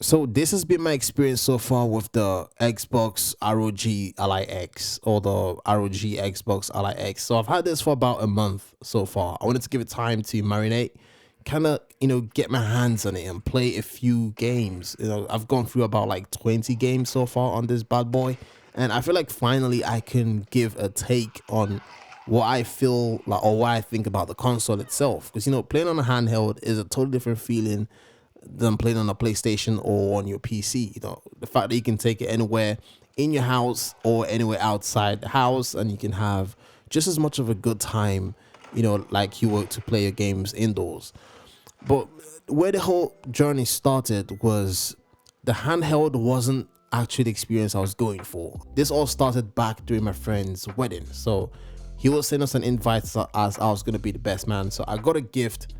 So this has been my experience so far with the Xbox ROG Ally X, or the ROG Xbox Ally X. So I've had this for about a month so far. I wanted to give it time to marinate, kind of, get my hands on it and play a few games. I've gone through about like 20 games so far on this bad boy. And I feel like finally I can give a take on what I feel like, or what I think about the console itself. Because, playing on a handheld is a totally different feeling than playing on a PlayStation or on your PC. The fact that you can take it anywhere in your house or anywhere outside the house, and you can have just as much of a good time, like you were to play your games indoors. But where the whole journey started was the handheld wasn't actually the experience I was going for. This all started back during my friend's wedding. So he was sending us an invite as I was going to be the best man. So I got a gift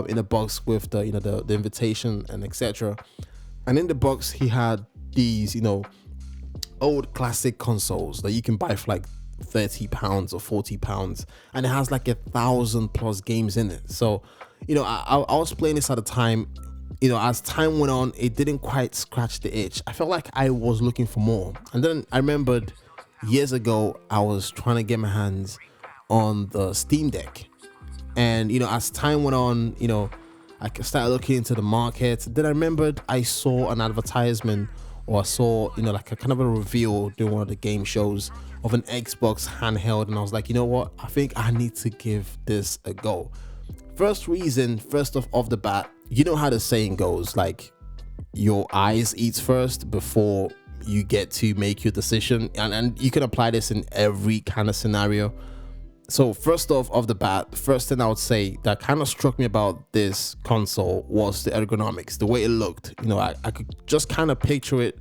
in a box with the invitation and etc. And in the box he had these old classic consoles that you can buy for like £30 or £40, and it has like 1,000+ games in it. So I was playing this at a time, as time went on, it didn't quite scratch the itch. I felt like I was looking for more. And then I remembered years ago I was trying to get my hands on the Steam Deck. And as time went on, I started looking into the market. Then I remembered I saw an advertisement, or I saw like a kind of a reveal during one of the game shows of an Xbox handheld, and I was like, you know what, I think I need to give this a go. First off the bat, you know how the saying goes, like your eyes eat first before you get to make your decision, and you can apply this in every kind of scenario. So first off the bat, first thing I would say that kind of struck me about this console was the ergonomics, the way it looked. I could just kind of picture it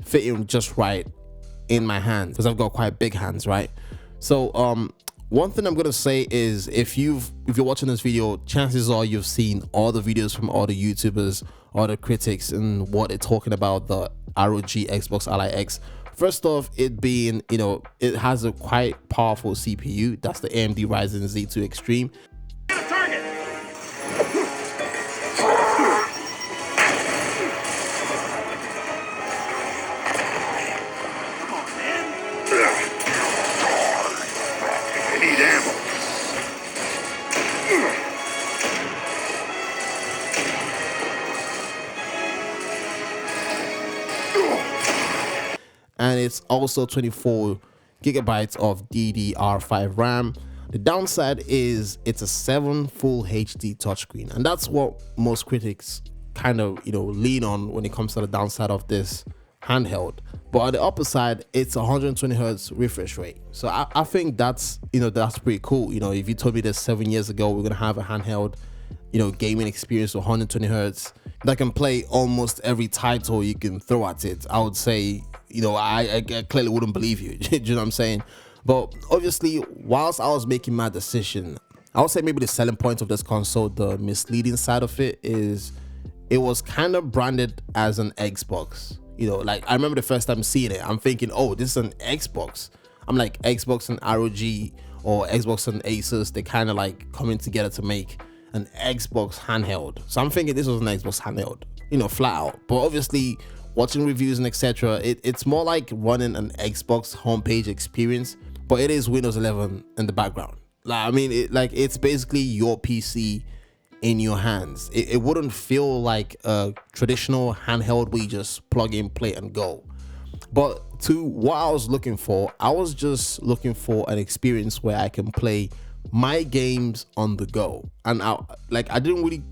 fitting just right in my hand, because I've got quite big hands, right? So one thing I'm gonna say is, if you're watching this video, chances are you've seen all the videos from all the YouTubers, all the critics, and what they're talking about the ROG Xbox Ally X. First off, it being, it has a quite powerful CPU. That's the AMD Ryzen Z2 Extreme. Target. Come on, man. I need ammo. And it's also 24 gigabytes of DDR5 RAM. The downside is it's a 7 full HD touchscreen, and that's what most critics kind of lean on when it comes to the downside of this handheld. But on the upside, it's 120 hertz refresh rate. So I think that's that's pretty cool. If you told me this 7 years ago we're gonna have a handheld gaming experience with 120 hertz that can play almost every title you can throw at it, I would say I clearly wouldn't believe you. Do you know what I'm saying? But obviously, whilst I was making my decision, I would say maybe the selling point of this console, the misleading side of it, is it was kind of branded as an Xbox. Like I remember the first time seeing it, I'm thinking, oh, this is an Xbox. I'm like, Xbox and ROG, or Xbox and ASUS, they kind of like coming together to make an Xbox handheld. So I'm thinking this was an Xbox handheld, flat out. But obviously, watching reviews and etc., it's more like running an Xbox homepage experience, but it is Windows 11 in the background. Like, I mean, it's basically your PC in your hands. It wouldn't feel like a traditional handheld where you just plug in, play, and go. But to what I was looking for, I was just looking for an experience where I can play my games on the go, and I didn't really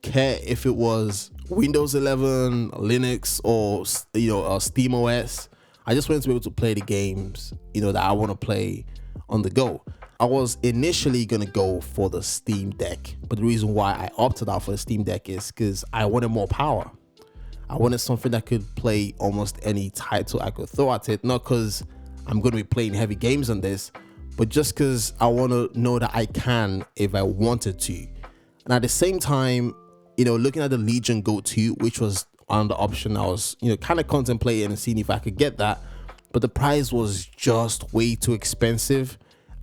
care if it was Windows 11, Linux, or Steam OS. I just wanted to be able to play the games that I want to play on the go. I was initially gonna go for the Steam Deck, but the reason why I opted out for the Steam Deck is because I wanted more power. I wanted something that could play almost any title I could throw at it, not because I'm gonna be playing heavy games on this, but just because I want to know that I can if I wanted to. And at the same time, looking at the Legion Go 2, which was on the option, I was kind of contemplating and seeing if I could get that, but the price was just way too expensive.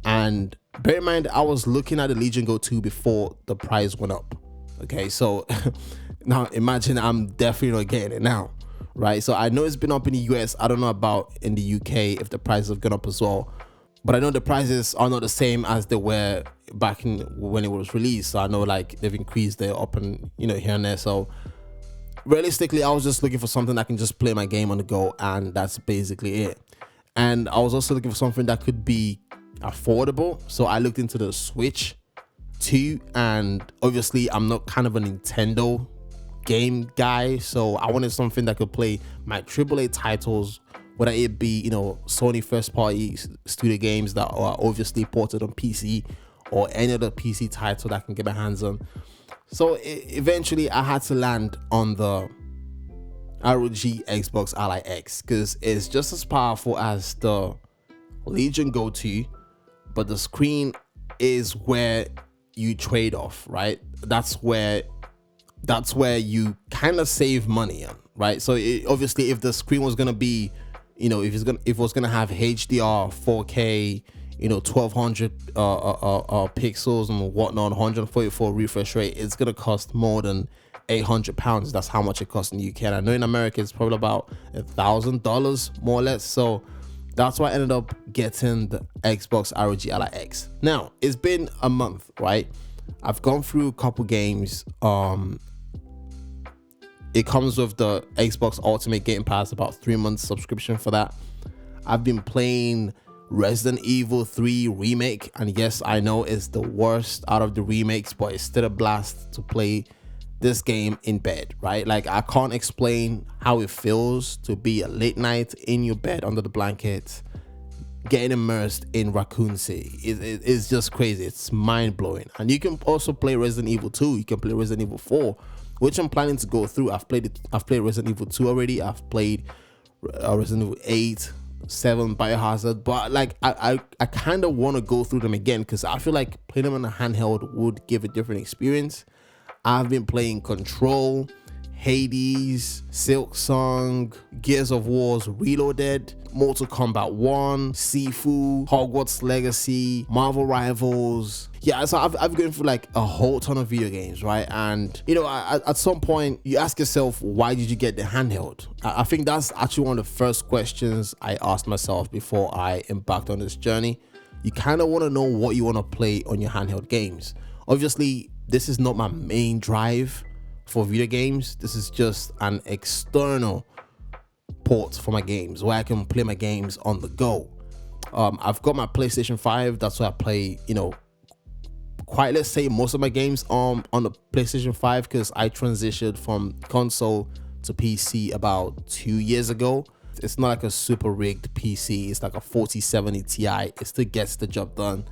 And bear in mind, I was looking at the Legion Go 2 before the price went up. Okay, so now imagine I'm definitely not getting it now. right? So I know it's been up in the US. I don't know about in the UK if the prices have gone up as well. But I know the prices are not the same as they were back in when it was released. So I know like they've increased their up and here and there. So realistically, I was just looking for something I can just play my game on the go, and that's basically it. And I was also looking for something that could be affordable. So I looked into the Switch too, and obviously I'm not kind of a Nintendo game guy, so I wanted something that could play my AAA titles, whether it be Sony first party studio games that are obviously ported on PC, or any other PC title that I can get my hands on. So eventually I had to land on the ROG Xbox Ally X because it's just as powerful as the Legion Go 2, but the screen is where you trade off, right? That's where you kind of save money on, right? So obviously if the screen was going to be, if it was going to have HDR, 4K, 1200 pixels and whatnot, 144 refresh rate, it's going to cost more than £800. That's how much it costs in the UK. And I know in America it's probably about $1,000 more or less. So that's why I ended up getting the Xbox ROG Ally X. Now it's been a month, right? I've gone through a couple games. It comes with the Xbox Ultimate Game Pass, about 3 months subscription for that. I've been playing Resident Evil 3 Remake, and yes, I know it's the worst out of the remakes, but it's still a blast to play this game in bed, right? Like, I can't explain how it feels to be a late night in your bed under the blankets, getting immersed in Raccoon City. It's just crazy. It's mind-blowing. And you can also play Resident Evil 2. You can play Resident Evil 4, which I'm planning to go through. I've played Resident Evil 2 already. I've played Resident Evil 8, 7, Biohazard, but like I kind of want to go through them again because I feel like playing them on a handheld would give a different experience. I've been playing Control, Hades, Silk Song, Gears of War's Reloaded, Mortal Kombat 1, Sifu, Hogwarts Legacy, Marvel Rivals. Yeah, so I've been going through like a whole ton of video games, right? And at some point you ask yourself, why did you get the handheld? I think that's actually one of the first questions I asked myself before I embarked on this journey. You kind of want to know what you want to play on your handheld games. Obviously, this is not my main drive for video games. This is just an external port for my games where I can play my games on the go. I've got my PlayStation 5. That's where I play, let's say most of my games on the PlayStation 5 because I transitioned from console to PC about 2 years ago. It's not like a super rigged PC. It's like a 4070 Ti. It still gets the job done.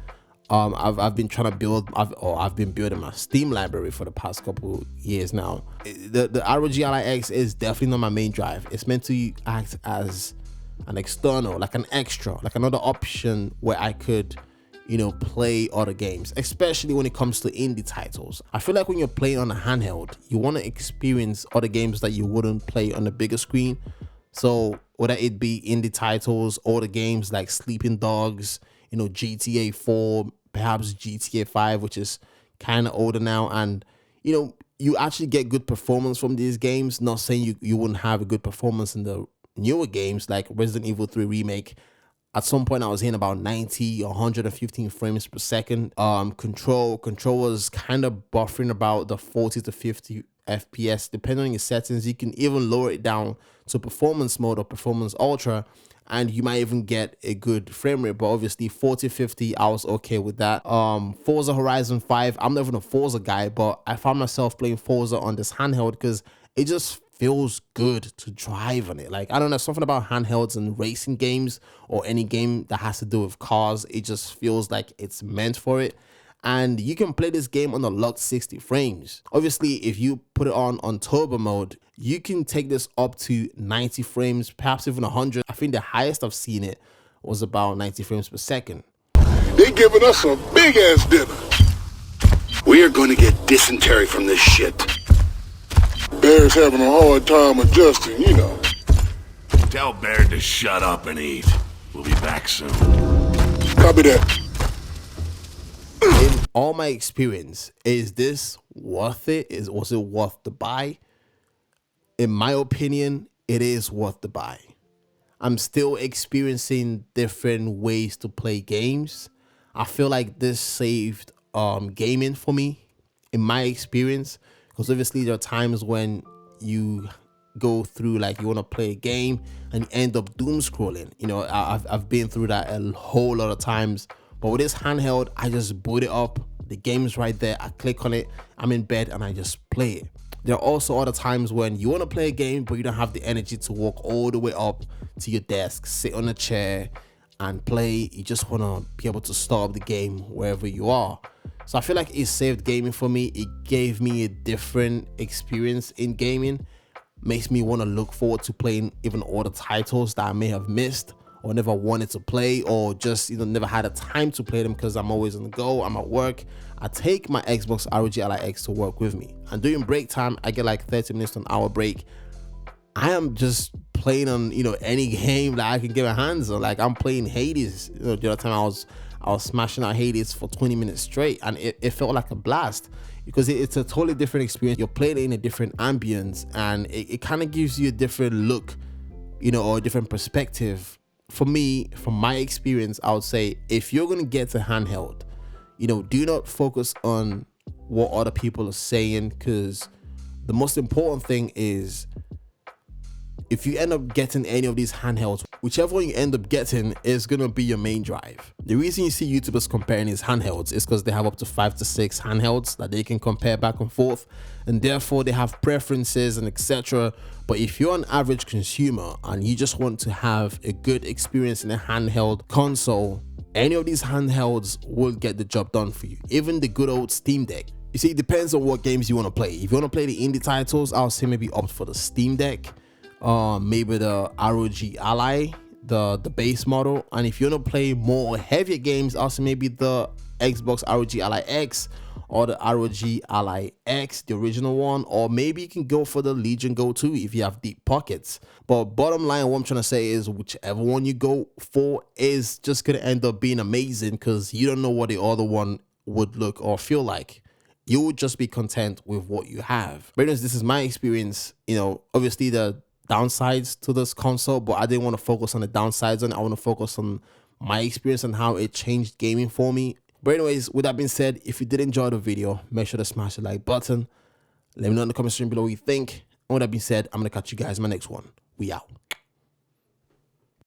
I've been trying to build. I've been building my Steam library for the past couple years now. The ROG Ally X is definitely not my main drive. It's meant to act as an external, like an extra, like another option where I could, play other games, especially when it comes to indie titles. I feel like when you're playing on a handheld, you want to experience other games that you wouldn't play on the bigger screen. So whether it be indie titles or the games like Sleeping Dogs, GTA 4, perhaps GTA 5, which is kind of older now, and you actually get good performance from these games. Not saying you wouldn't have a good performance in the newer games like Resident Evil 3 Remake. At some point I was hitting about 90 or 115 frames per second. Control was kind of buffering about the 40 to 50 FPS depending on your settings. You can even lower it down to performance mode or performance ultra, and you might even get a good frame rate. But obviously 40-50, I was okay with that. Forza Horizon 5, I'm not even a Forza guy, but I found myself playing Forza on this handheld because it just feels good to drive on it. Like, I don't know, something about handhelds and racing games or any game that has to do with cars, it just feels like it's meant for it. And you can play this game on the locked 60 frames. Obviously, if you put it on turbo mode, you can take this up to 90 frames, perhaps even 100. I think the highest I've seen it was about 90 frames per second. They giving us a big ass dinner. We are going to get dysentery from this shit. Bear's having a hard time adjusting, Tell Bear to shut up and eat. We'll be back soon. Copy that. In all my experience, is this worth it? Was it worth the buy? In my opinion, it is worth the buy. I'm still experiencing different ways to play games. I feel like this saved gaming for me in my experience, because obviously there are times when you go through, like, you want to play a game and you end up doom scrolling. You know, I've been through that a whole lot of times. But with this handheld, I just boot it up, the game's right there, I click on it, I'm in bed and I just play it. There are also other times when you want to play a game but you don't have the energy to walk all the way up to your desk, sit on a chair and play. You just want to be able to start up the game wherever you are. So I feel like it saved gaming for me. It gave me a different experience in gaming, makes me want to look forward to playing even other titles that I may have missed or never wanted to play, or just, you know, never had a time to play them because I'm always on the go, I'm at work. I take my Xbox ROG Ally X to work with me, and during break time I get like 30 minutes to an hour break. I am just playing on, you know, any game that I can get my hands on. Like, I'm playing Hades. You know, the other time I was smashing out Hades for 20 minutes straight, and it felt like a blast, because it's a totally different experience. You're playing it in a different ambience, and it kind of gives you a different look, you know, or a different perspective. For me, from my experience, I would say if you're gonna get a handheld, you know, do not focus on what other people are saying, because the most important thing is, if you end up getting any of these handhelds, whichever one you end up getting is gonna be your main drive. The reason you see YouTubers comparing these handhelds is because they have up to 5 to 6 handhelds that they can compare back and forth, and therefore they have preferences and etc. But if you're an average consumer and you just want to have a good experience in a handheld console, any of these handhelds will get the job done for you. Even the good old Steam Deck. You see, it depends on what games you want to play. If you want to play the indie titles, I'll say maybe opt for the Steam Deck. Maybe the ROG Ally, the base model. And if you want to play more heavier games, also maybe the Xbox ROG Ally X or the ROG Ally X, the original one. Or maybe you can go for the Legion Go 2 if you have deep pockets. But bottom line, what I'm trying to say is, whichever one you go for is just going to end up being amazing, because you don't know what the other one would look or feel like. You would just be content with what you have. But anyways, this is my experience. You know, obviously the downsides to this console, but I didn't want to focus on the downsides, and I want to focus on my experience and how it changed gaming for me. But anyways, with that being said, if you did enjoy the video, make sure to smash the like button. Let me know in the comment section below what you think. And with that being said, I'm gonna catch you guys in my next one. We out.